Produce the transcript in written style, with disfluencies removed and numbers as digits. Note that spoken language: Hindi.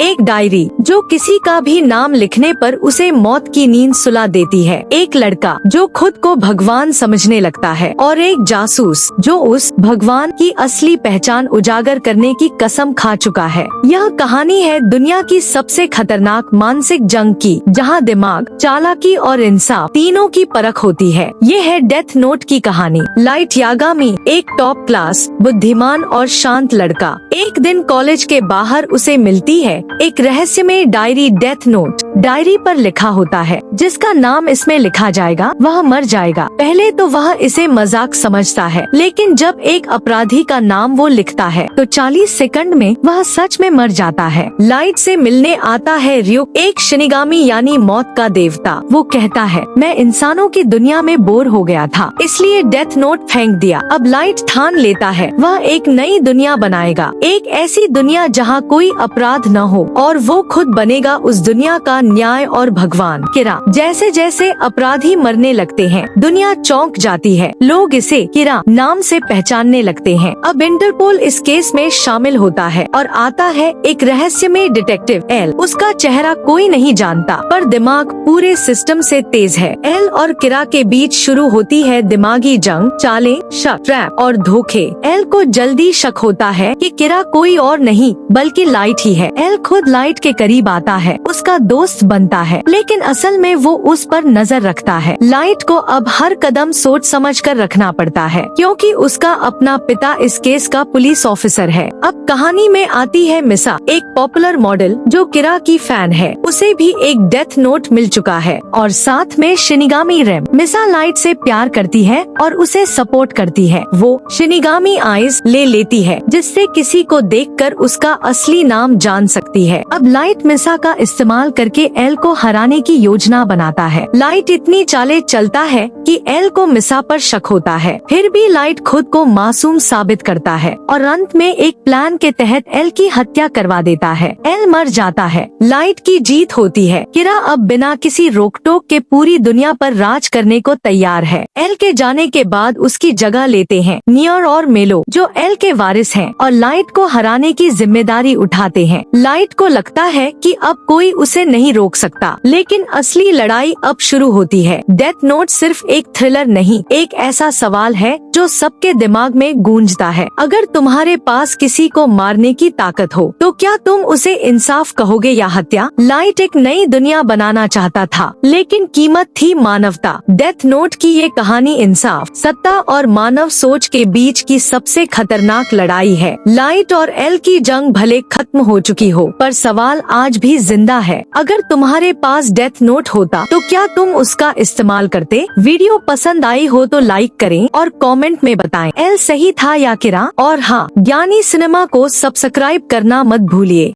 एक डायरी जो किसी का भी नाम लिखने पर उसे मौत की नींद सुला देती है, एक लड़का जो खुद को भगवान समझने लगता है और एक जासूस जो उस भगवान की असली पहचान उजागर करने की कसम खा चुका है। यह कहानी है दुनिया की सबसे खतरनाक मानसिक जंग की, जहां दिमाग, चालाकी और इंसाफ तीनों की परख होती है। ये है डेथ नोट की कहानी। लाइट यागामी एक टॉप क्लास, बुद्धिमान और शांत लड़का। एक दिन कॉलेज के बाहर उसे मिलती है एक रहस्यमय डायरी, डेथ नोट। डायरी पर लिखा होता है, जिसका नाम इसमें लिखा जाएगा वह मर जाएगा। पहले तो वह इसे मजाक समझता है, लेकिन जब एक अपराधी का नाम वो लिखता है तो 40 सेकंड में वह सच में मर जाता है। लाइट से मिलने आता है ryuk, एक शिनिगामी यानी मौत का देवता। वो कहता है, मैं इंसानों की दुनिया में बोर हो गया था, इसलिए डेथ नोट फेंक दिया। अब लाइट ठान लेता है वह एक नई दुनिया बनाएगा, एक ऐसी दुनिया जहाँ कोई अपराध न हो, और वो खुद बनेगा उस दुनिया का न्याय और भगवान। किरा। जैसे जैसे अपराधी मरने लगते हैं, दुनिया चौंक जाती है। लोग इसे किरा नाम से पहचानने लगते हैं। अब इंटरपोल इस केस में शामिल होता है और आता है एक रहस्यमय डिटेक्टिव एल। उसका चेहरा कोई नहीं जानता, पर दिमाग पूरे सिस्टम से तेज है। एल और किरा के बीच शुरू होती है दिमागी जंग, चालें, शक, ट्रैप और धोखे। एल को जल्दी शक होता है कि किरा कोई और नहीं बल्कि लाइट ही है। एल खुद लाइट के करीब आता है, उसका दोस्त बनता है, लेकिन असल में वो उस पर नजर रखता है। लाइट को अब हर कदम सोच समझ कर रखना पड़ता है, क्योंकि उसका अपना पिता इस केस का पुलिस ऑफिसर है। अब कहानी में आती है मिसा, एक पॉपुलर मॉडल जो किरा की फैन है। उसे भी एक डेथ नोट मिल चुका है और साथ में शिनिगामी रेम। मिसा लाइट से प्यार करती है और उसे सपोर्ट करती है। वो शिनिगामी आइज ले लेती है, जिससे किसी को देखकर उसका असली नाम जान सकती है। अब लाइट मिसा का इस्तेमाल करके एल को हराने की योजना बनाता है। लाइट इतनी चालें चलता है कि एल को मिसा पर शक होता है, फिर भी लाइट खुद को मासूम साबित करता है और अंत में एक प्लान के तहत एल की हत्या करवा देता है। एल मर जाता है, लाइट की जीत होती है। किरा अब बिना किसी रोक टोक के पूरी दुनिया पर राज करने को तैयार है। एल के जाने के बाद उसकी जगह लेते हैं नियर और मेलो, जो एल के वारिस हैं और लाइट को हराने की जिम्मेदारी उठाते हैं। लाइट को लगता है कि अब कोई उसे नहीं रोक सकता, लेकिन असली लड़ाई अब शुरू होती है। डेथ नोट सिर्फ एक थ्रिलर नहीं, एक ऐसा सवाल है जो सबके दिमाग में गूंजता है। अगर तुम्हारे पास किसी को मारने की ताकत हो, तो क्या तुम उसे इंसाफ कहोगे या हत्या? लाइट एक नई दुनिया बनाना चाहता था, लेकिन कीमत थी मानवता। डेथ नोट की ये कहानी इंसाफ, सत्ता और मानव सोच के बीच की सबसे खतरनाक लड़ाई है। लाइट और एल की जंग भले खत्म हो चुकी हो, पर सवाल आज भी जिंदा है। अगर तुम्हारे पास डेथ नोट होता, तो क्या तुम उसका इस्तेमाल करते? वीडियो पसंद आई हो तो लाइक करें और कमेंट में बताएं एल सही था या किरा। और हाँ, ज्ञानी सिनेमा को सब्सक्राइब करना मत भूलिए।